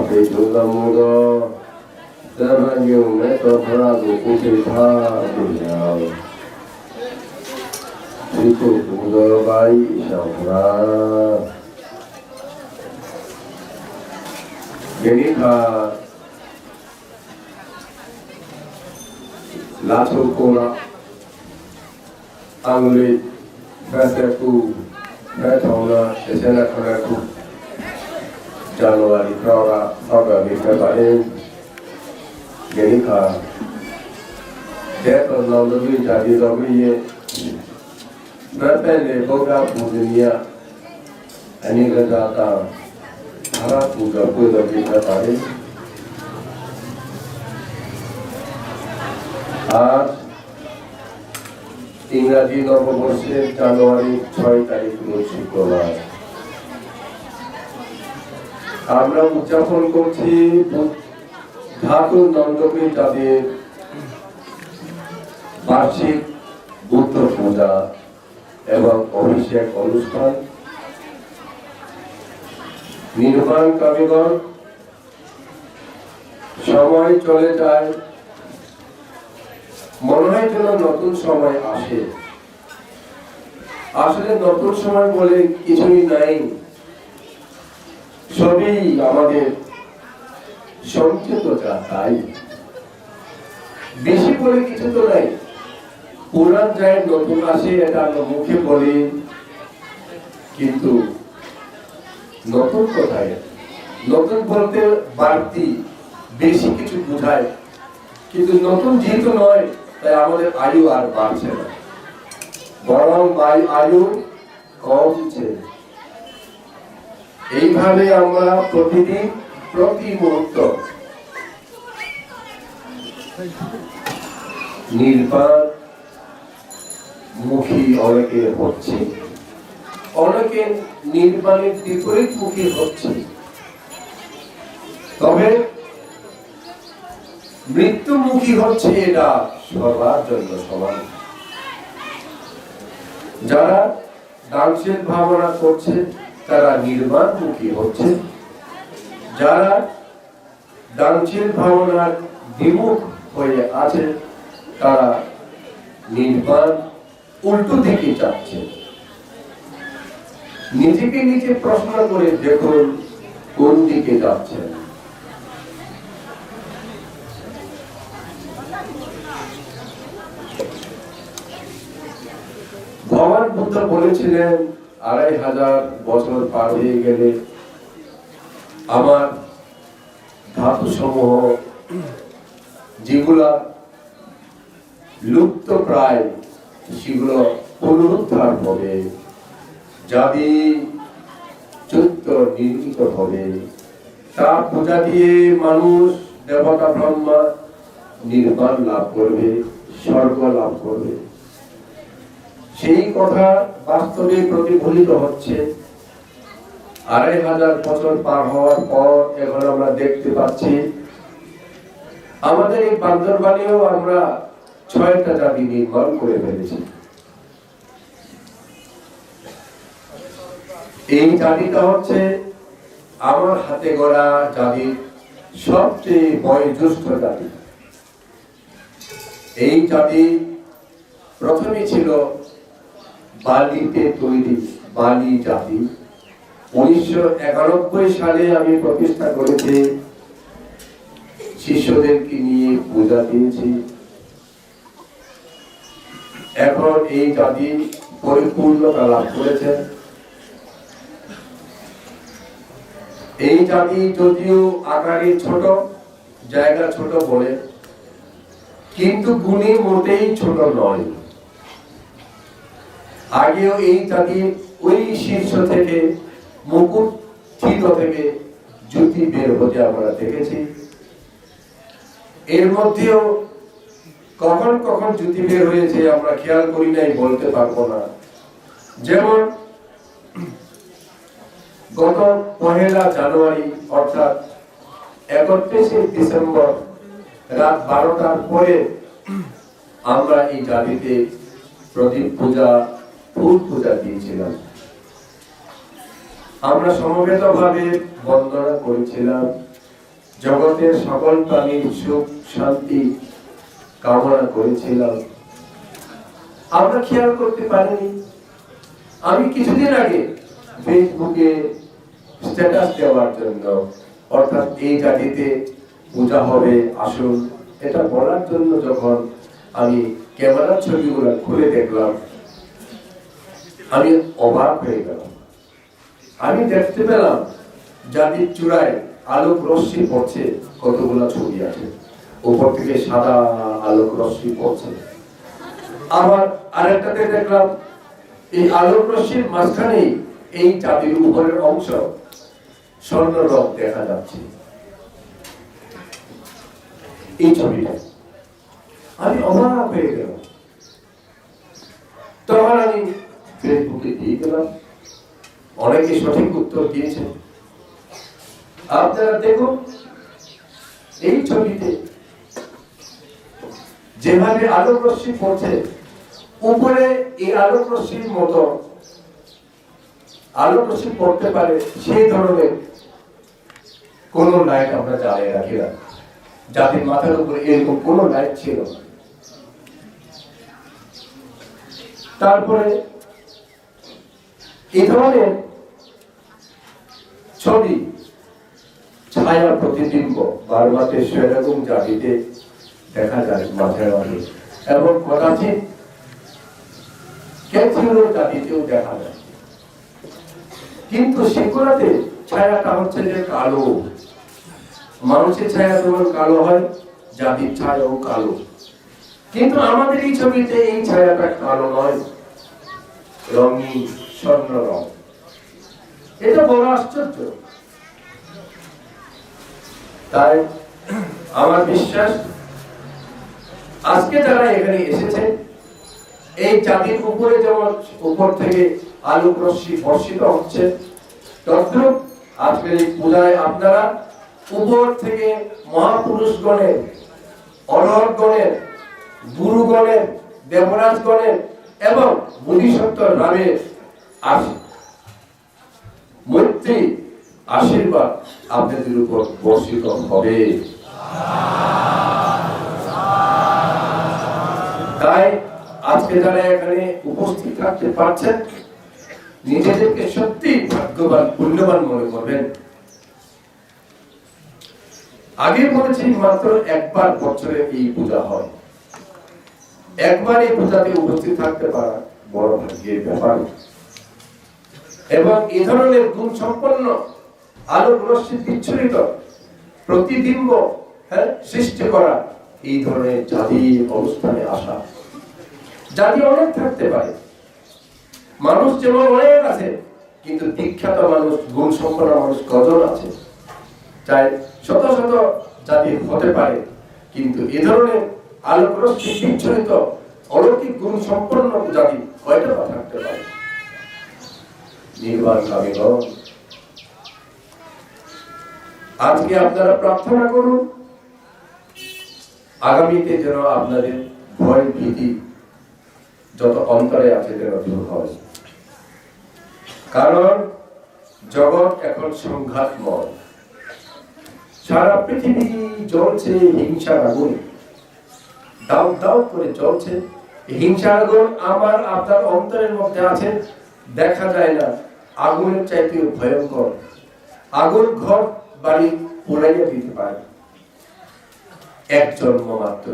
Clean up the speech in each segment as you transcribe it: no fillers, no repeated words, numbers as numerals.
ပေထုသမှုသောသဗ္ဗညုမေတ္တဖရာကိုဥပိ္ပာပြုရာဒီကိုဘုရားပါဠိရှောင်းရာယနေ့ခါလာထုကိုလာအင်္ဂလိပ်ဖက်ဆက်ကူဖက်ထောင်းလာတစ်ချက်နဲ့ခရကူဇန်နဝါရီခေါ်တာဟောက်တာပြီးဖက်ပါတယ်ယနေ့ခါတဲ့တော်လုံးလို့ကြာပြီးတော့ပြီးရဲ့နတ်တဲ့လေဘုရားပူဇနီယအနိကတာတာဘာပူဇော်ကိုယ်တော်ပြီးဖက်ပါတယ်आज इंग्रजी नवबर्षे জানুয়ারি 6 তারিখ শুক্রবার আমরা উদযাপন করছি ঠাকুর নন্দপীঠ তাদের বার্ষিক বুদ্ধ পূজা এবং অভিষেক অনুষ্ঠান নির্মাণ কারিগর সময় চলে যায় মনে হয় যেন নতুন সময় আসে আসলে নতুন সময় বলে কিছুই নাই সবই আমাদের সঞ্চিত যা তাই বেশি বলে কিছু তো নাই পুরান যায় নতুন আসে এটা আমরা মুখে বলি কিন্তু নতুন কোথায় নতুন বলতে বাড়তি বেশি কিছু বোঝায় কিন্তু নতুন যেহেতু নয় তাই আমাদের আয়ু আর বাড়ছে না বরং আয়ু কমছে এইভাবে আমরা প্রতিদিন প্রতি মুহূর্ত নির্বাণ মুখী অনেকে হচ্ছে অনেকে নির্বাণের বিপরীত মুখী হচ্ছে তবে মৃত্যুমুখী হচ্ছে এটা সবার জন্য সমান যারা দানশীল ভাবনা করছে তারা নির্বাণমুখী হচ্ছে যারা দানশীল ভাবনার বিমুখ হয়ে আছে তারা নির্বাণ উল্টো দিকে যাচ্ছে নিজেকে নিজে প্রশ্ন করে দেখুন কোন দিকে যাচ্ছে ভগবান বুদ্ধ বলেছিলেন 2500 বছর পার হয়ে গেলে আমার ধাতু সমূহ যেগুলা লুপ্ত প্রায় সেগুলো পুনরুদ্ধার হবে জাতি চৈত্য নির্মিত হবে তার পূজা দিয়ে মানুষ দেবতা ব্রহ্মা নির্বাণ লাভ করবে স্বর্গ লাভ করবে সেই কথা বাস্তবে প্রতিফলিত হচ্ছে 2500 বছর পার হওয়ার পর এখন আমরা দেখতে পাচ্ছি আমাদের এই বান্দরবানেও আমরা 6টা জাতি নির্মাণ করে ফেলেছি এই জাতিটা হচ্ছে আমার হাতে গড়া জাতির সবচেয়ে বয়োজ্যেষ্ঠ জাতি এই জাতি প্রথমে ছিল বালিতে তৈরি বালি জাতি 1991 সালে আমি প্রতিষ্ঠা করেছি শিষ্যদেরকে নিয়ে পূজা দিয়েছি এখন এই জাতি পরিপূর্ণতা লাভ করেছে এই জাতি যদিও আকারে ছোট জায়গা ছোট বলে কিন্তু গুণে মোটেই ছোট নয় আগেও এই জাতি ওই শীর্ষ থেকে মুকুট চিহ্ন থেকে জ্যোতি বের হতে আমরা দেখেছি এর মধ্যেও কখন কখন জ্যোতি বের হয়েছে আমরা খেয়াল করি নাই বলতে পারবো না যেমন গত 1 জানুয়ারি অর্থাৎ 31 ডিসেম্বর রাত 12টার পরে আমরা এই জাতিতে প্রদীপ পূজা ফুল পূজা দিয়েছিলাম আমরা সমবেতভাবে বন্দনা করেছিলাম জগতের সকল প্রাণীর সুখ শান্তি কামনা করেছিলাম, আমরা খেয়াল করতে পারিনি। আমি কিছুদিন আগে ফেসবুকে স্ট্যাটাস দেওয়ার জন্য, অর্থাৎ এই জাতিতে পূজা হবে আসুন, এটা বলার জন্য যখন আমি ক্যামেরার ছবিগুলো খুলে দেখলাম, আমি অবাক হয়ে গেলাম। আমি দেখতে পেলাম জাতির চূড়ায় আলোক রশ্মি পড়ছে, কতগুলো ছবি আছে, উপর থেকে সাদা আলোক রশ্মি পড়ছে। আবার আরেকটাতে দেখলাম এই আলোক রশ্মির মাঝখানে এই জাতির উপরের অংশ স্বর্ণ রং দেখা যাচ্ছে। এই ছবিটা আমি অবাক হয়ে গেলাম। তখন আমি ফেসবুকে দিয়ে গেলাম, অনেকে সঠিক উত্তর দিয়েছে। আপনারা দেখুন এই ছবিতে যেভাবে আলোক রশ্মি পড়ছে, উপরে এই আলোক রশ্মির মতো আলোক রশ্মি পড়তে পারে সেই ধরনের কোন লাইট আমরা জ্বালিয়ে রাখি না। জাতির মাথার উপরে এরকম কোন লাইট ছিল না। তারপরে এই ধরনের ছবি ছায়া প্রতিবিম্ব বারবাতে সেরকম জাতিতে দেখা যায় মাঝে মাঝে, এবং কদাচিৎ ক্যাথিউরো জাতিতেও দেখা যায়। কিন্তু সেগুলোতে ছায়াটা হচ্ছে যে কালো। মানুষের ছায়া যেমন কালো হয়, জাতির ছায়াও কালো। কিন্তু আমাদের এই ছবিতে এই ছায়াটা কালো নয়, রঙিন স্বর্ণ রং। এটা বড় আশ্চর্য। তাই আমার বিশ্বাস আজকে যারা এখানে এসেছে, এই জাতির উপরে যেমন উপর থেকে আলোক রশ্মি বর্ষিত হচ্ছে, তদ্রূপ আজকের এই পূজায় আপনারা উপর থেকে মহাপুরুষগণের, অরহতগণের, গুরুগণের, দেবরাজগণের এবং বোধিসত্ত্ব রামের মৈত্রী আশীর্বাদ আপনাদের উপর বর্ষিত হবে। তাই আজকে যারা এখানে উপস্থিত থাকতে পারছেন, নিজেদেরকে সত্যি ভাগ্যবান, পুণ্যবান মনে করবেন। আগে বলেছি মাত্র একবার বছরে এই পূজা হয়। একবার এই পূজাতে উপস্থিত থাকতে পারা বড় ভাগ্যের ব্যাপার। এবং এই ধরনের গুণ সম্পন্ন আলোক রশ্মি বিচ্ছুরিত প্রতিবিম্ব সৃষ্টি করা, এই ধরনের জাতির অবস্থানে আসা। জাতি অনেক থাকতে পারে, মানুষ যেমন অনেক আছে, কিন্তু বিখ্যাত মানুষ, গুণ সম্পন্ন মানুষ কজন আছে? চাই শত শত জাতি হতে পারে, কিন্তু এ ধরনের আলোক রশ্মি বিচ্ছুরিত অলৌকিক গুণ সম্পন্ন জাতি কয়টা বা থাকতে পারে? নির্বাণকামীগণ, আজকে আপনারা প্রার্থনা করুন আগামীতে যেন আপনাদের ভয় ভীতি যত অন্তরে আছে যেন দূর হয়। কারণ জগৎ এখন সংঘাতময়, সারা পৃথিবী জ্বলছে হিংসার আগুন, দাউ দাউ করে জ্বলছে। হিংসার আগুন আমার আপনার অন্তরের মধ্যে আছে, দেখা যায় না। আগুনের চাইতেও ভয়ঙ্কর। আগুন ঘর বাড়ি পোড়াইয়া দিতে পারে এক জন্ম মাত্র,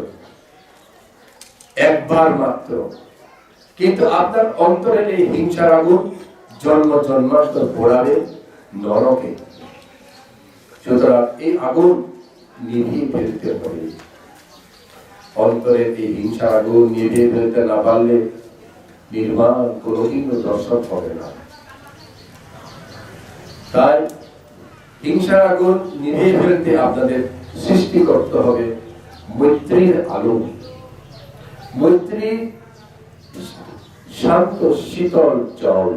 একবার মাত্র। কিন্তু আপনার অন্তরের এই হিংসার আগুন জন্ম জন্মান্তর পোড়াবে নরকে। সুতরাং এই আগুন নিভিয়ে ফেলতে হবে। অন্তরের এই হিংসার আগুন নিভিয়ে ফেলতে না পারলে নির্বাণ কোনদিনও দর্শন হবে না। তাই হিংসার আগুন নিভিয়ে ফেলতে আপনাদের সৃষ্টি করতে হবে মৈত্রীর আলো। মৈত্রী শান্ত শীতল জল,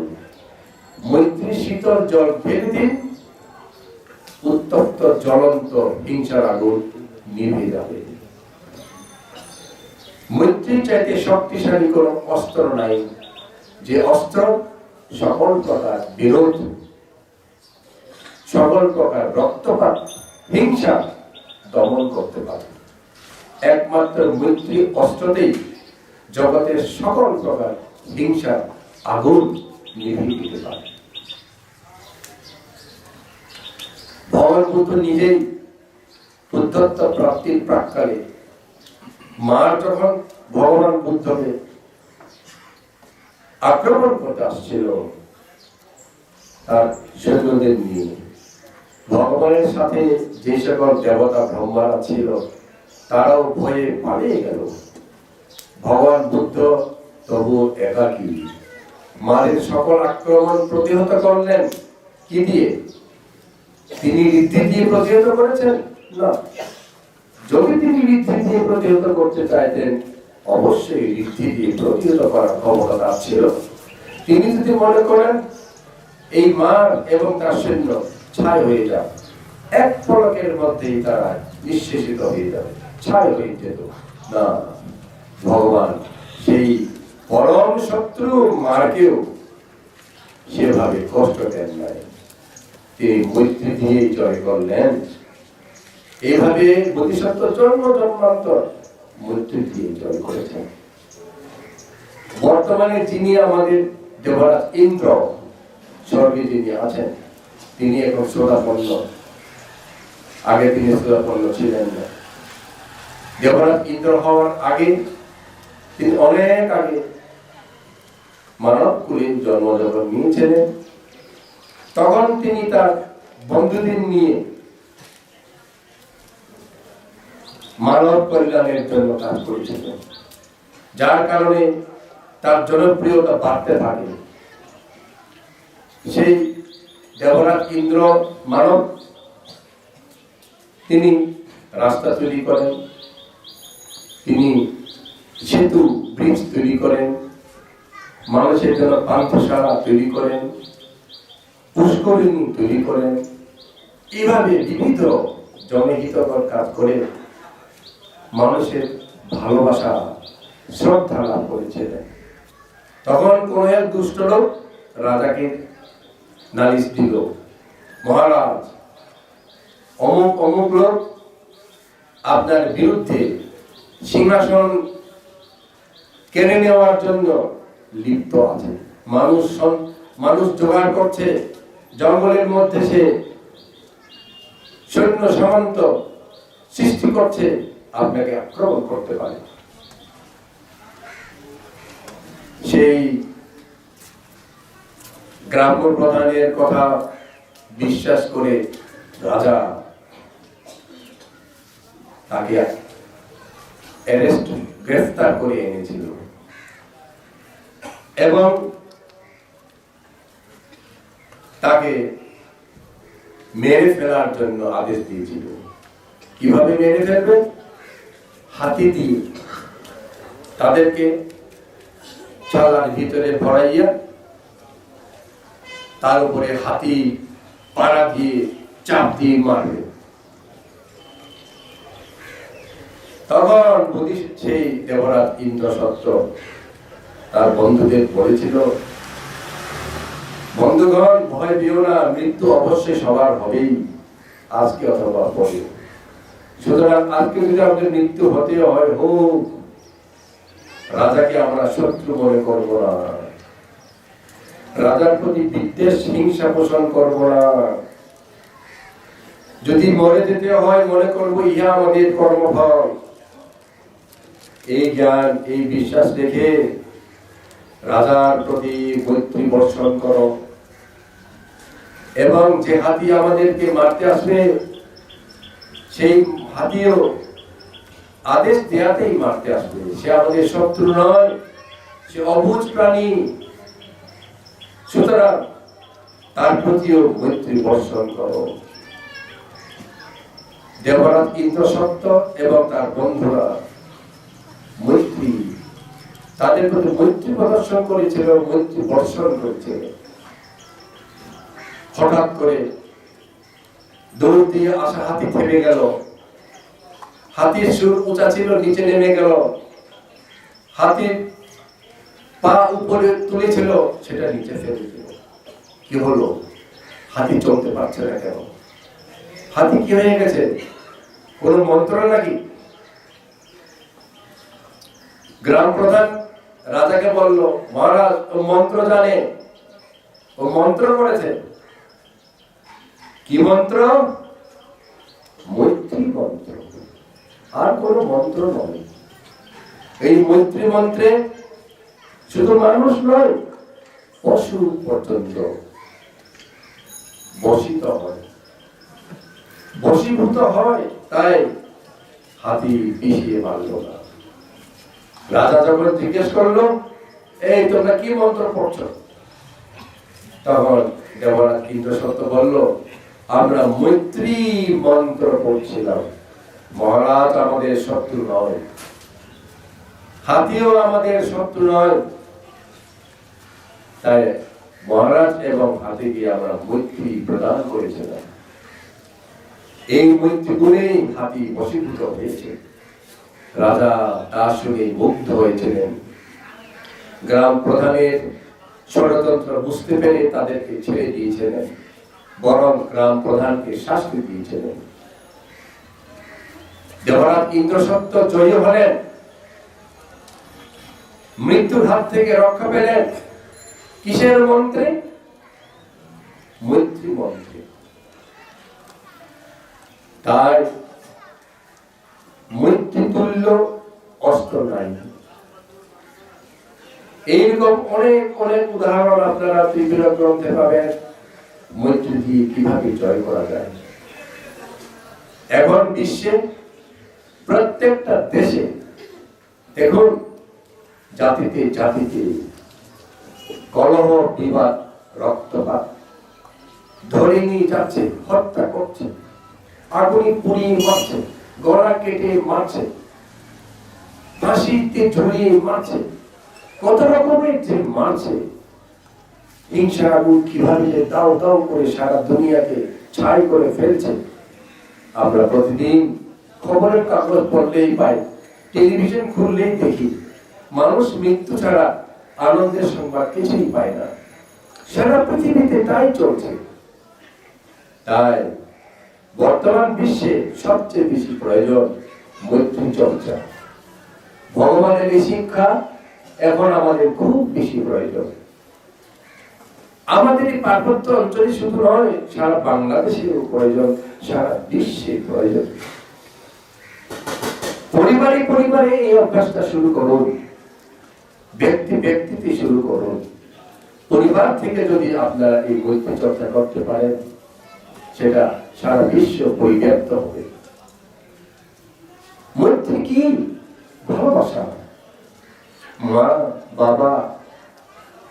মৈত্রী শীতল জল ফেলে দিন, উত্তপ্ত জ্বলন্ত হিংসার আগুন নিভে যাবে। মৈত্রী চাইতে শক্তিশালী কোন অস্ত্র নাই, যে অস্ত্র সকল প্রকার বিরোধ, সকল প্রকার রক্তপাত, হিংসা দমন করতে পারে। একমাত্র মৈত্রী অস্ত্রতেই জগতের সকল প্রকার হিংসা আগুন নিভিয়ে দিতে পারে। ভগবান বুদ্ধ নিজেই বুদ্ধত্ব প্রাপ্তির প্রাক্কালে মার যখন ভগবান বুদ্ধকে আক্রমণ করতে আসছিল তার সৈন্যদের নিয়ে, ভগবানের সাথে যে সকল দেবতা ব্রহ্মারা ছিল তারাও ভয়ে পালিয়ে গেল। ভগবান বুদ্ধ তবু একাকী মারের সকল আক্রমণ প্রতিহত করলেন। কি দিয়ে? তিনি ঋদ্ধি দিয়ে প্রতিহত করেছেন না। যদি তিনি ঋদ্ধি দিয়ে প্রতিহত করতে চাইতেন অবশ্যই ঋদ্ধি দিয়ে প্রতিহত করার ক্ষমতা তার ছিল। তিনি যদি মনে করেন এই মার এবং তার সৈন্য ছাই হয়ে যাবে, এক পলকের মধ্যেই তারা নিঃশেষিত হয়ে যাবে, ছাই হয়ে যেত না। ভগবান সেই পরম শত্রু মারকেও সেভাবে কষ্ট দেন নাই, তিনি মৈত্রী দিয়ে জয় করলেন। এইভাবে বোধিসত্ত্ব জন্ম জন্মান্তর মৈত্রী দিয়ে জয় করেছেন। বর্তমানে যিনি আমাদের দেবরাজ ইন্দ্র স্বর্গে যিনি আছেন তিনি এখন শ্রোতাপন্ন, আগে তিনি শ্রোতাপন্ন ছিলেন না। দেবরাজ ইন্দ্র হওয়ার আগে তিনি অনেক আগে মানব কুলে জন্ম যখন নিয়েছিলেন তখন তিনি তার বন্ধুদের নিয়ে মানব কল্যাণের জন্য কাজ করেছিলেন, যার কারণে তার জনপ্রিয়তা বাড়তে থাকে। সেই দেবরাজ ইন্দ্র মানব তিনি রাস্তা তৈরি করেন, তিনি সেতু ব্রিজ তৈরি করেন, মানুষের জন্য পান্থশালা তৈরি করেন, পুষ্করিণী তৈরি করেন। এইভাবে বিবিধ জনহিতকর কাজ করে মানুষের ভালোবাসা শ্রদ্ধা লাভ করেছিলেন। তখন কোন এক দুষ্ট লোক রাজাকে নালিশ দিল, মহারাজ অমুক অমুক লোক আপনার বিরুদ্ধে সিংহাসন কেড়ে নেওয়ার জন্য লিপ্ত আছে, মানুষ জোগাড় করছে, জঙ্গলের মধ্যে সে সৈন্য সামন্ত সৃষ্টি করছে, আপনাকে আক্রমণ করতে পারে। সেই গ্রাম্য প্রধানের কথা বিশ্বাস করে রাজা তাকে গ্রেফতার করে এনেছিল এবং তাকে মেরে ফেলার জন্য আদেশ দিয়েছিল। কিভাবে মেরে ফেলবে? হাতি দিয়ে তাদেরকে চালার ভিতরে ভরাইয়া তার উপরে হাতি পাড়া দিয়ে চাপ দিয়ে মারবে। তখন সেই দেবরাজ ইন্দ্রসত্য তার বন্ধুদের বলেছিল, বন্ধুগণ ভয় পেও না, মৃত্যু অবশ্যই সবার হবেই, আজকে অথবা পরে। সুতরাং আজকে যদি আমাদের মৃত্যু হতে হয় হোক, রাজাকে আমরা শত্রু মনে করব না, রাজার প্রতি বিদ্বেষ হিংসা পোষণ করব না। যদি মরে যেতে হয় মনে করব ইহা আমাদের কর্মফল। এই জ্ঞান এই বিশ্বাস রেখে রাজার প্রতি মৈত্রী বর্ষণ করো এবং যে হাতি আমাদেরকে মারতে আসবে সেই হাতিও আদেশ দেয়াতেই মারতে আসবে, সে আমাদের শত্রু নয়, সে অবুঝ প্রাণী। সুতরাং তার প্রতিও মৈত্রী বর্ষণ করো। দেবরাজ ইন্দ্রসত্য এবং তার বন্ধুরা মৈত্রী, তাদের প্রতি মৈত্রী প্রদর্শন করেছিল, মৈত্রী বর্ষণ করেছিল। হঠাৎ করে দৌড় দিয়ে আসা হাতি থেমে গেল, হাতির সুর উঁচা ছিল, নিচে নেমে গেল, হাতির পা উপরে তুলেছিল, সেটা নিচে ফেলে দিল। কি হলো? হাতি চলতে পারছে না কেন? হাতি কি হয়ে গেছে? কোন মন্ত্র নাকি? গ্রাম প্রধান রাজাকে বলল, মহারাজ ও মন্ত্র জানে, ও মন্ত্র করেছে। কি মন্ত্র? মৈত্রী মন্ত্র, আর কোন মন্ত্র নয়। এই মৈত্রী মন্ত্রে শুধু মানুষ নয়, পশু পর্যন্ত বশিত হয়, বশীভূত হয়। তাই হাতি পিছিয়ে মারল না। রাজা যখন জিজ্ঞেস করলো, এই তোমরা কি মন্ত্র পড়ছো? তখন দেবরাজ ইন্দ্রসত্য বলল, আমরা মৈত্রী মন্ত্র পড়ছিলাম। মহারাজ আমাদের শত্রু নয়, হাতিও আমাদের শত্রু নয়। তাই মহারাজ এবং হাতিকে আমরা মৈত্রী প্রদান করেছিলাম। এই মৈত্রী গুণেই হাতি বশীভূত হয়েছে। রাজা তার সঙ্গে মুগ্ধ হয়েছিলেন। গ্রাম প্রধানের ষড়যন্ত্র বুঝতে পেরে তাদেরকে ছেড়ে দিয়েছিলেন, বরং গ্রাম প্রধানকে শাস্তি দিয়েছিলেন। দেবরাজ ইন্দ্রসত্য জয়ী হলেন, মৃত্যুর হাত থেকে রক্ষা পেলেন। কিসের মন্ত্রে? মৈত্রী মন্ত্রে। তাই মৈত্রী তুল্য অস্ত্র নাই। এইরকম অনেক অনেক উদাহরণ আপনারা বিভিন্ন গ্রন্থে পাবেন, মৈত্রী দিয়ে কিভাবে জয় করা যায়। এখন বিশ্বে প্রত্যেকটা দেশে দেখুন, জাতিতে জাতিতে কলহ, বিবাদ, রক্তপাত, ধরে নিয়ে যাচ্ছে, হত্যা করছে, আগুনে পুড়িয়ে মারছে, গলা কেটে মারছে, ফাঁসিতে ঝুলিয়ে মারছে, কত রকমের যে মারছে। হিংসা আগুন কিভাবে যে দাও দাও করে সারা দুনিয়াকে ছাই করে ফেলছে। আমরা প্রতিদিন খবরের কাগজ পড়লেই পাই, টেলিভিশন খুললেই দেখি, মানুষ মৃত্যু ছাড়া আনন্দের সংবাদ কিছুই পায় না। সারা পৃথিবীতে তাই চলছে। তাই বর্তমান বিশ্বে সবচেয়ে বেশি প্রয়োজন মৈত্রী চর্চা। ভগবানের এই শিক্ষা এখন আমাদের খুব বেশি প্রয়োজন। আমাদের এই পার্বত্য অঞ্চলে শুধু নয়, সারা বাংলাদেশেও প্রয়োজন, সারা বিশ্বে প্রয়োজন। পরিবারে পরিবারে এই অভ্যাসটা শুরু করুন, ব্যক্তি ব্যক্তিতে শুরু করুন। পরিবার থেকে যদি আপনারা এই মৈত্রী চর্চা করতে পারেন, সেটা সারা বিশ্ব পরিব্যাপ্ত হবে। মৈত্রী কি? ভালোবাসা। মা বাবা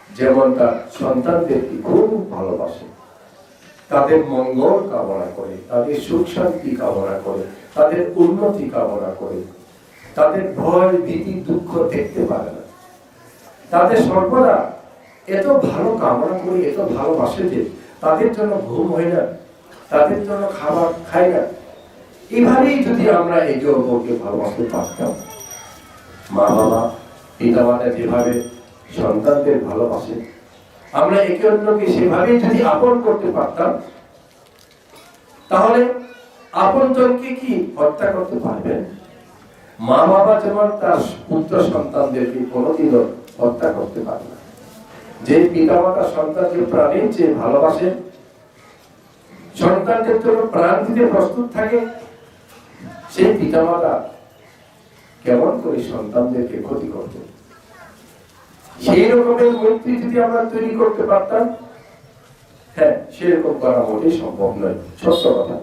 যেমন তার সন্তানদেরকে খুব ভালোবাসে, তাদের মঙ্গল কামনা করে, তাদের সুখ শান্তি কামনা করে, তাদের উন্নতি কামনা করে, তাদের ভয় ভীতি দুঃখ দেখতে পারে না, তাদের সর্বদা এত ভালো কামনা করে, এত ভালোবাসে যে তাদের জন্য ঘুম হয় না, তাদের জন্য খাবার খায় না। এইভাবেই যদি আমরা এই জগৎকে ভালোবাসতে পারতাম, মা বাবা পিতা মাতা যেভাবে সন্তানদের ভালোবাসে, আমরা একে অন্যকে সেভাবে যদি আপন করতে পারতাম, তাহলে আপনজনকে কি হত্যা করতে পারবেন? মা বাবা যেমন তার পুত্র সন্তানদেরকে কোনোদিনও হত্যা করতে পারে না। যে পিতা মাতা সন্তানকে প্রাণের চেয়ে ভালোবাসেন, সন্তানদের জন্য প্রাণ দিতে প্রস্তুত থাকে, সেই পিতা মাতা কেমন করে সন্তানদেরকে ক্ষতি করবে? সেই রকমের মৈত্রী যদি আমরা তৈরি করতে পারতাম, হ্যাঁ, সেরকম করা মোটেই সম্ভব নয়, সত্য কথা।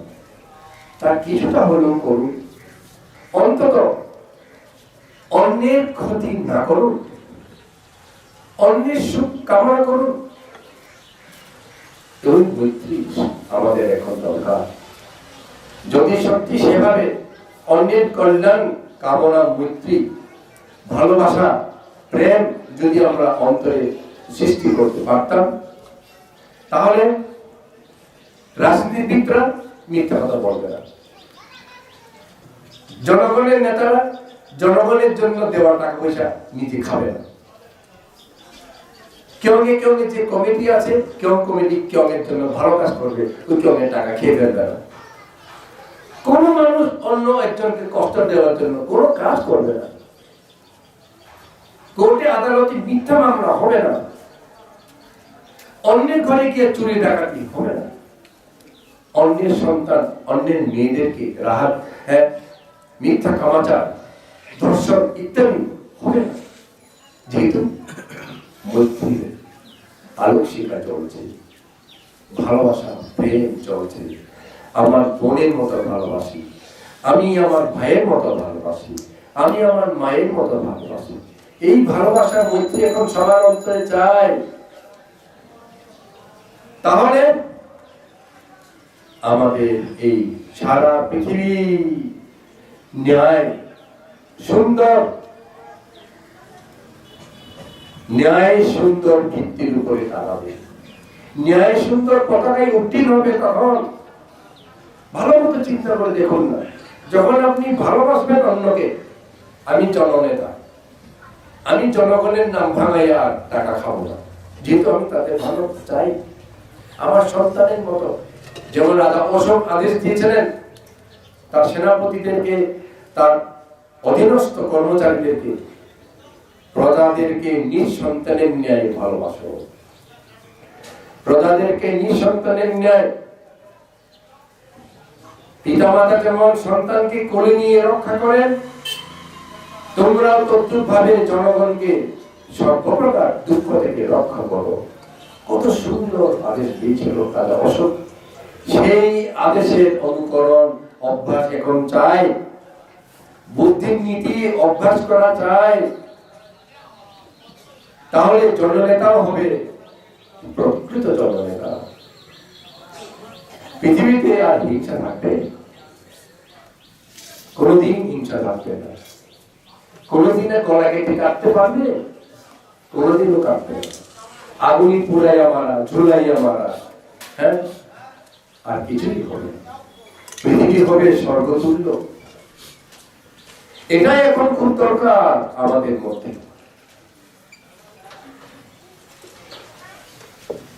তা কিছুটা হলেও করুন, অন্তত অন্যের ক্ষতি না করুন, অন্যের সুখ কামনা করুন। ওই মৈত্রী আমাদের এখন দরকার। যদি সত্যি সেভাবে অন্যের কল্যাণ কামনা, মৈত্রী, ভালোবাসা, প্রেম যদি আমরা অন্তরে সৃষ্টি করতে পারতাম, তাহলে রাজনীতিবিদরা মিথ্যা কথা বলবে না, জনগণের নেতারা জনগণের জন্য দেওয়া টাকা পয়সা নিজে খাবে না। কেউ যে কমিটি আছে, কেউ কমিটি কেউর জন্য ভালো কাজ করবে, ওই কেউ টাকা খেয়ে ফেলবে না। কোন মানুষ অন্য অন্য একজনকে কষ্ট দেওয়ার জন্য কোনো কাজ করবে না। কোর্টে আদালতে মিথ্যা মামলা হবে না, অন্যের ঘরে গিয়ে চুরি ডাকাতি হবে না, অন্যের সন্তান অন্যের মেয়েদেরকে মিথ্যা কামাচার ধর্ষণ ইত্যাদি হবে না, যেহেতু মৈত্রীর আলোক শিখা চলছে, ভালোবাসা প্রেম চলছে। আমার বোনের মতো ভালোবাসি, আমি আমার ভাইয়ের মতো ভালোবাসি, আমি আমার মায়ের মতো ভালোবাসি। এই ভালোবাসা মৈত্রী এখন সবার অন্তরে চাই। তাহলে আমাদের এই সারা পৃথিবী ন্যায় সুন্দর ভিত্তির উপরে দাঁড়াবে, ন্যায় সুন্দর পতাকায় উত্তীর্ণ হবে। তখন ভালো মতো চিন্তা করে দেখুন না, যখন আপনি ভালোবাসবেন অন্যকে, আমি জননেতা, আমি জনগণের নাম ভাঙাইয়া আর টাকা খাবো না, যেহেতু আমি তাদের ভালো চাই। আমার সন্তানের মতো, যেমন রাজা অশোক আদেশ দিয়েছিলেন তার সেনাপতিদেরকে, তার অধীনস্থ কর্মচারীদেরকে, প্রজাদেরকে নিজ সন্তানের ন্যায় ভালোবাসো, প্রজাদেরকে নিজ সন্তানের ন্যায়। পিতামাতা যেমন সন্তানকে কোলে নিয়ে রক্ষা করেন, তোমরাও তদ্রূপ ভাবে জনগণকে সর্বপ্রকার দুঃখ থেকে রক্ষা করো। কত সুন্দর আদেশ দিয়েছিল রাজা অশোক। সেই আদেশের অনুকরণ অভ্যাস এখন চাই, বুদ্ধির নীতি অভ্যাস করা চাই। তাহলে জননেতাও হবে প্রকৃত জননেতা। পৃথিবীতে আর হিংসা থাকবে? কোনদিন হিংসা থাকবে না। কোনদিনে গলা কেটে কাটতে পারবে? কোনদিনও কাটবে না। আগুনি পুড়াইয়া মারা, ঝুলাইয়া মারা, হ্যাঁ, আর কিছুই হবে না। পৃথিবী হবে স্বর্গতুল্য। এটাই এখন খুব দরকার আমাদের মধ্যে।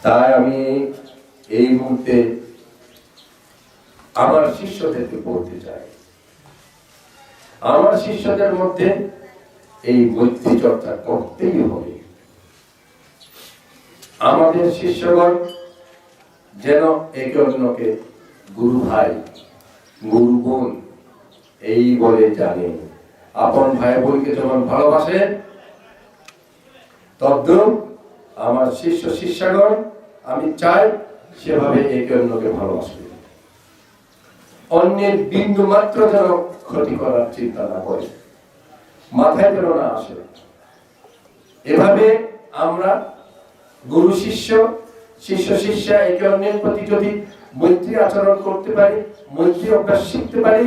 তাই আমি এই মুহূর্তে আমার শিষ্যদেরকে বলতে চাই, আমার শিষ্যদের মধ্যে এই মৈত্রী চর্চা করতেই হবে। আমাদের শিষ্যগণ যেন একে অন্যকে গুরু ভাই, গুরু বোন এই বলে জানে। আপন ভাই বোনকে যেমন ভালোবাসে, তদ্রূপ আমার শিষ্য শিষ্যগণ আমি চাই সেভাবে একে অন্যকে ভালোবাসবে। অন্যের বিন্দু মাত্র যেন ক্ষতি করার চিন্তা না করে, মাথায় যেন না আসে। এভাবে আমরা গুরু শিষ্য, শিষ্য শিষ্যা একে অন্যের প্রতি যদি মৈত্রী আচরণ করতে পারি, মৈত্রী অভ্যাস শিখতে পারি,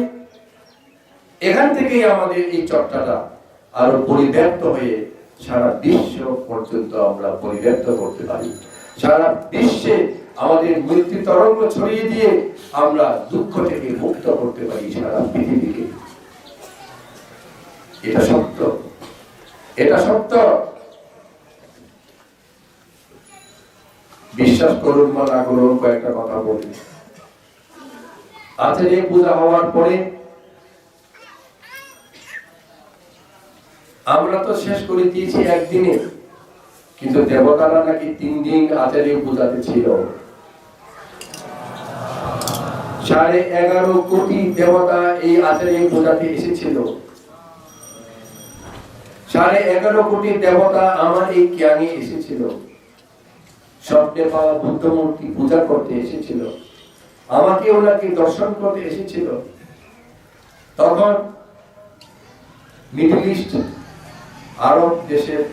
এখান থেকেই আমাদের এই চর্চাটা আরো পরিব্যাপ্ত হয়ে সারা বিশ্ব পর্যন্ত আমরা পরিব্যাপ্ত করতে পারি। সারা বিশ্বে আমাদের মৈত্রী তরঙ্গ ছড়িয়ে দিয়ে আমরা দুঃখ থেকে মুক্ত করতে পারি সারা পৃথিবীকে। এটা সত্য, এটা সত্য। বিশ্বাস করুন বা না করুন, কয়েকটা কথা বলি। আজকে পূজা হওয়ার পরে আমরা তো শেষ করে দিয়েছি একদিনে, কিন্তু দেবতারা নাকি 3 দিন আচার্য পূজাতে ছিল। 11.5 কোটি দেবতা এই আচার্য পূজাতে এসেছিল। 11.5 কোটি দেবতা আমার এই জ্ঞানে এসেছিল। স্বপ্নে পাওয়া বুদ্ধ মূর্তি পূজা করতে এসেছিল, আমাকে ওনাকে দর্শন করতে এসেছিল। তখন মিডল ইস্ট আরব দেশের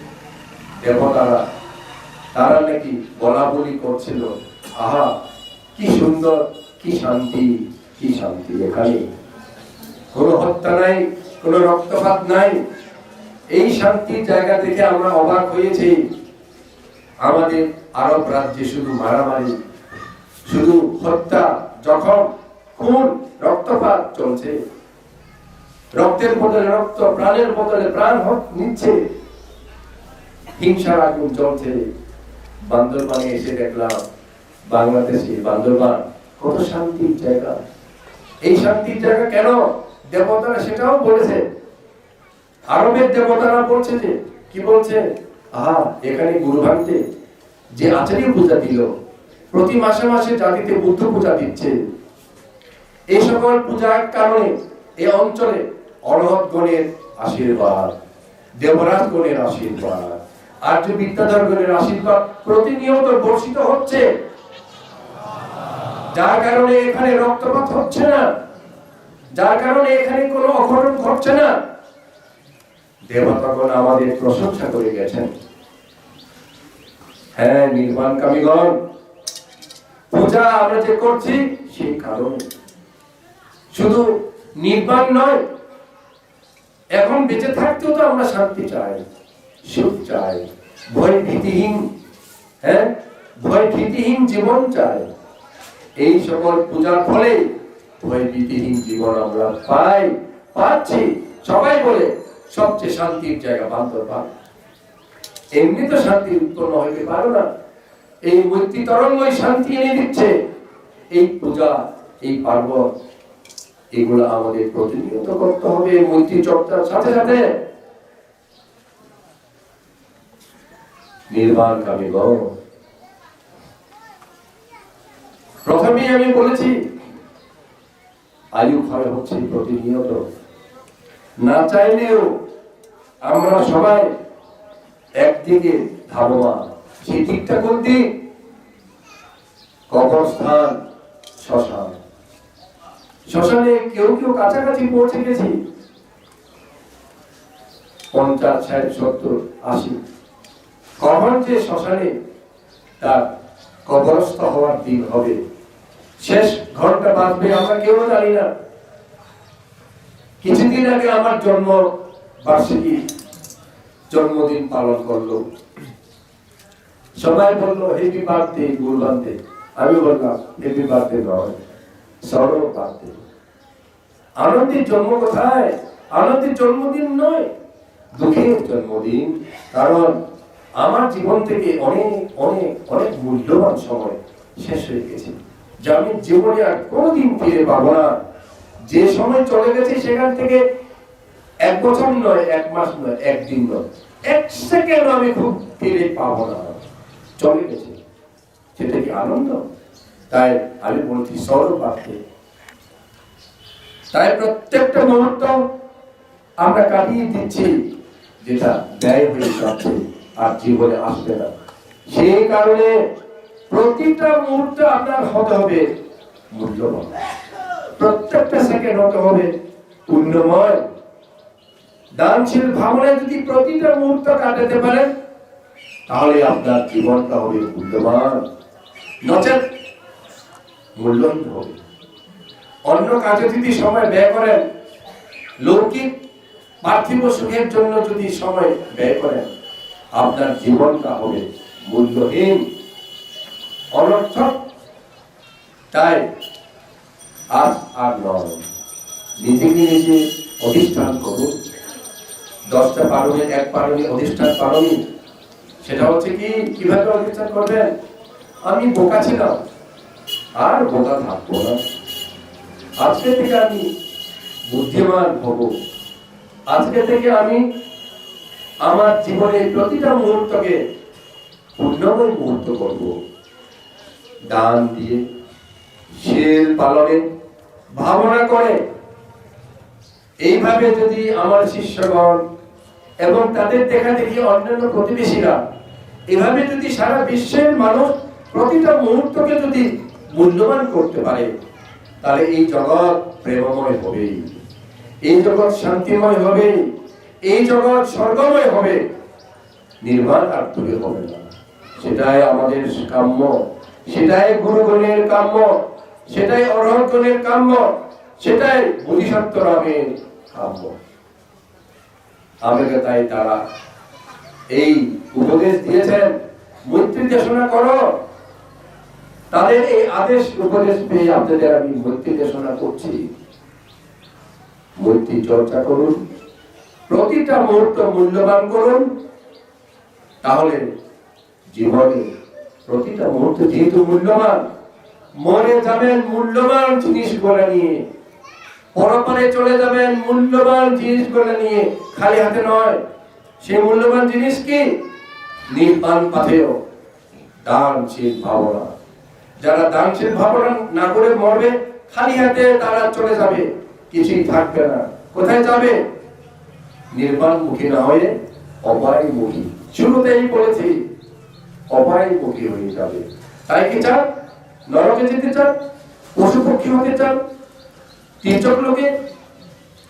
দেবতারা তারা নাকি বলা বলি করছিল, আহা কি সুন্দর, কি শান্তি, কি শান্তি, এখানে কোনো হত্যা নাই, কোনো রক্তপাত নাই। এই শান্তির জায়গা থেকে আমরা অবাক হয়েছি। আমাদের আরব রাজ্যে শুধু মারামারি, শুধু হত্যা, জখম, খুন, রক্তপাত চলছে। রক্তের বদলে রক্ত, প্রাণের বদলে প্রাণ নিচ্ছে, হিংসার আগুন চলছে। বান্দরবানে এসে দেখলাম, বাংলাদেশে বান্দরবান কত শান্তির জায়গা। এই শান্তির জায়গা কেন? দেবতারা সেটাও বলেছে। আরবের দেবতারা বলছে যে কি বলছে, এখানে গুরু ভান্তে যে আচার্য পূজা দিল, প্রতি মাসে মাসে জাতিতে বুদ্ধ পূজা দিচ্ছে, এই সকল পূজার কারণে এই অঞ্চলে অরহত গণের আশীর্বাদ, দেবরাজ গণের আশীর্বাদ, আর্য বিদ্যাধর গণের আশীর্বাদ প্রতিনিয়ত বর্ষিত হচ্ছে, যার কারণে এখানে রক্তপাত হচ্ছে না, যার কারণে এখানে কোনো অঘটন ঘটছে না। দেবতাগণ আমাদের প্রশংসা করে গেছেন। হ্যাঁ, নির্বাণকামীগণ, পূজা আমরা যে করছি সেই কারণে শুধু নির্বাণ নয়, এখন বেঁচে থাকতেও তো আমরা শান্তি চাই, সুখ চাই, ভয় ভীতিহীন, ভয় ভীতিহীন জীবন চাই। এই সকল পূজার ফলে ভয় ভীতিহীন জীবন আমরা পাচ্ছি। সবাই বলে সবচেয়ে শান্তির জায়গা বান্দরবান। এমনি তো শান্তি উৎপন্ন হইতে পারে না, এই মৈত্রী তরঙ্গই শান্তি এনে দিচ্ছে। এই পূজা, এই পার্বণ, এগুলো আমাদের প্রতিনিয়ত করতে হবে মৈত্রী চর্চার সাথে সাথে। নির্বাণকামীগণ, প্রথমে আমি বলেছি আয়ু ক্ষয় হচ্ছে প্রতিনিয়ত। না চাইলেও আমরা সবাই একদিকে ধাবমান। সেই দিকটা কোন দিক? কবরস্থান, শ্মশান। শ্মশানে কেউ কেউ কাছাকাছি পৌঁছে গেছি, 50, 60, 70, 80। কখন যে শ্মশানে তার কবরস্থ হওয়ার দিন হবে, শেষ ঘন্টা বাজবে, আমরা কেউ জানি না। কিছুদিন আগে আমার জন্মদিন পালন করলো, সবাই বললো হ্যাপি বার্থডে গুরুবান্তে। আমি বললাম হ্যাপি বার্থডে নয়, সরল বার্থডে। আনন্দের জন্ম কোথায়? আনন্দের জন্মদিন নয়, দুঃখের জন্মদিন। কারণ আমার জীবন থেকে অনেক অনেক অনেক মূল্যবান সময় শেষ হয়ে গেছে, যা আমি জীবনে আর কোনোদিন ফিরে পাবো না। যে সময় চলে গেছে সেখান থেকে 1 বছর নয়, 1 মাস নয়, 1 দিন নয়, 1 সেকেন্ড আমি খুব ফিরে পাবো না, চলে গেছে। সেটা কি আনন্দ? তাই আমি বলছি সরল বার্থডে। তাই প্রত্যেকটা মুহূর্ত আমরা কাটিয়ে দিচ্ছি যেটা ব্যয় হয়ে যাচ্ছে আর জীবনে আসবে না। সেই কারণে প্রতিটা মুহূর্ত আপনার হতে হবে মূল্যবান, প্রত্যেকটা সেকেন্ড হতে হবে পুণ্যময়। দানশীল ভাবনায় যদি প্রতিটা মুহূর্ত কাটাতে পারেন, তাহলে আপনার জীবনটা হবে মূল্যবান, নচেত মূল্যহীন হবে। অন্য কাজে যদি সময় ব্যয় করেন, লৌকিক পার্থিব সুখের জন্য যদি সময় ব্যয় করেন, আপনার জীবনটা হবে মূল্যহীন, অনর্থক। তাই আজ আর নয়, নিজেকে নিজে অধিষ্ঠান করুন। 10টা পারণের 1 পারণে অধিষ্ঠান পারণী। সেটা হচ্ছে কিভাবে অধিষ্ঠান করবেন? আমি বোকা ছিলাম, আর বোকা থাকবো না। আজকে থেকে আমি বুদ্ধিমান হব। আজকে থেকে আমি আমার জীবনের প্রতিটা মুহূর্তকে পুণ্যময় মুহূর্ত করব। দান দিয়ে, শীল পালনে, ভাবনা করে, এইভাবে যদি আমার শিষ্যগণ এবং তাদের দেখা দেখি অন্যান্য প্রতিবেশীরা এভাবে যদি সারা বিশ্বের মানুষ প্রতিটা মুহূর্তকে যদি মূল্যবান করতে পারে, তাহলে এই জগৎ প্রেমময় হবে, এই জগৎ শান্তিময় হবে, এই জগৎ স্বর্গময় হবে, নির্বাণ আর দূরে হবে না। সেটাই আমাদের কাম্য, সেটাই গুরুগণের কাম্য, সেটাই অরহতগণের কাম্য, সেটাই বোধিসত্ত্বরামের কাম্য। আমাকে তাই তারা এই উপদেশ দিয়েছেন, মৈত্রী দেশনা করো। তাদের এই আদেশ উপদেশ পেয়ে আপনাদের আমি মৈত্রী দেশনা করছি। মৈত্রী চর্চা করুন, প্রতিটা মুহূর্ত মূল্যবান করুন, তাহলে জীবনে প্রতিটা মুহূর্ত যেহেতু মূল্যবান, মরে যাবেন মূল্যবান জিনিসগুলো নিয়ে, পরপারে চলে যাবেন মূল্যবান জিনিসগুলো নিয়ে, খালি হাতে নয়। সেই মূল্যবান জিনিস কি? নির্বাণ পাথেয় দানশীল ভাবনা। যারা দানশীল ভাবনা না করে মরবে, খালি হাতে তারা চলে যাবে, কিছুই থাকবে না। কোথায় যাবে? নির্বাণমুখী না হয়ে অপায়মুখী। শুরুতেই বলেছি, অপায়মুখী হয়ে যাবে। তাই কি চান? নরকে যেতে চান? পশু পক্ষী হতে চান? তির্যক লোকে,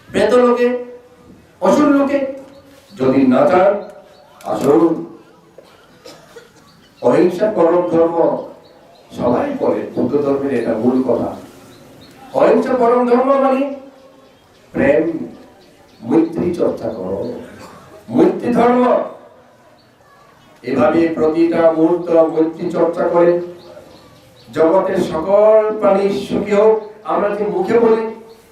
প্রেত লোকে, অসুর লোকে? যদি না চান, আসুন। অহিংসা পরম ধর্ম সবাই বলে, বুদ্ধ ধর্মের এটা মূল কথা। অহিংসা পরম ধর্ম মানে প্রেম, মৈত্রী চর্চা করো, মৈত্রী ধর্ম। এভাবে প্রতিটা মুহূর্ত মৈত্রী চর্চা করে জগতের সকল প্রাণী সুখী হোক। আমরা যে মুখে বলি,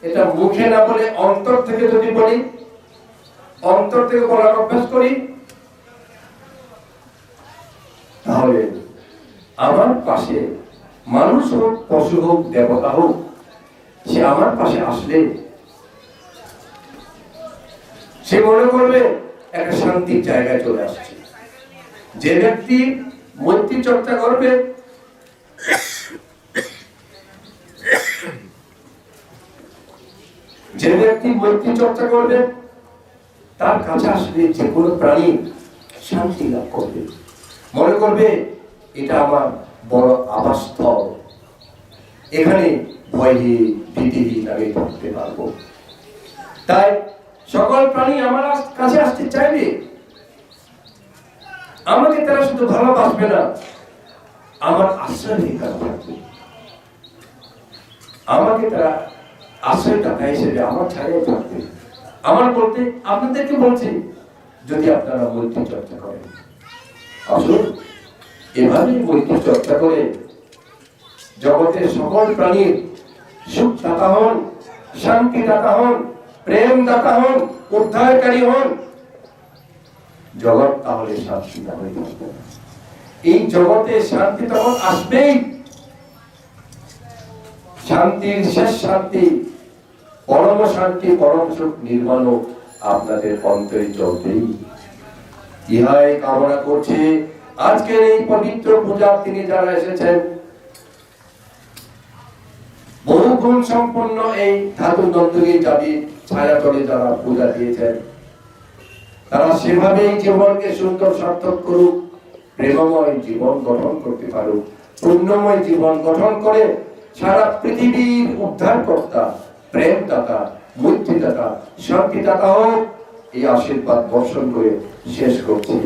এটা মুখে না বলে অন্তর থেকে যদি বলি, অন্তর থেকে বলার অভ্যাস করি, তাহলে আমার পাশে মানুষ হোক, পশু হোক, দেবতা হোক, সে আমার পাশে আসলে সে মনে করবে একটা শান্তির জায়গায় চলে আসছে। যে ব্যক্তি মৈত্রী চর্চা করবে, যে ব্যক্তি মৈত্রী চর্চা করবে, তার কাছে আসলে যে কোনো প্রাণী শান্তি লাভ করবে, মনে করবে এটা আমার বড় আবাসস্থল, এখানে ভয়হীন ভীতিহীন আমি থাকতে পারবো। তাই সকল প্রাণী আমার কাছে আসতে চাইবে। আমাকে তারা শুধু ভালোবাসবে না, আমার আশ্রয় এখানে থাকবে। আমাকে তারা আশ্রয়দাতা হিসেবে আমার ছায়ায় থাকবে। আমার বলতে আপনাদেরকে বলছি, যদি আপনারা মৈত্রী চর্চা করেন, আসুন এভাবে মৈত্রী চর্চা করে জগতের সকল প্রাণীর সুখ দাতা হন, শান্তি দাতা হন, প্রেম দাতা হন, উদ্ধারকারী হন। জগৎ তাহলে শান্তি না হয়ে থাকবে। এই জগতে শান্তি তখন আসবেই। শান্তির শেষ শান্তি, পরম শান্তি, পরম সুখ নির্মাণ আপনাদের অন্তরে চলবেই। ইহাই কামনা করছি আজকের এই পবিত্র পূজার দিনে যারা এসেছেন, বহু গুণ সম্পন্ন এই ধাতু নন্দনী জাতি ছায়াতলে যারা পূজা দিয়েছেন, তারা সেভাবেই জীবনকে সুন্দর সার্থক করুক, প্রেমময় জীবন গঠন করতে পারুক, পুণ্যময় জীবন গঠন করে সারা পৃথিবীর উদ্ধারকর্তা, প্রেমদাতা, মৈত্রীদাতা, শান্তিদাতা হোক, এই আশীর্বাদ বর্ষণ করে শেষ করছি।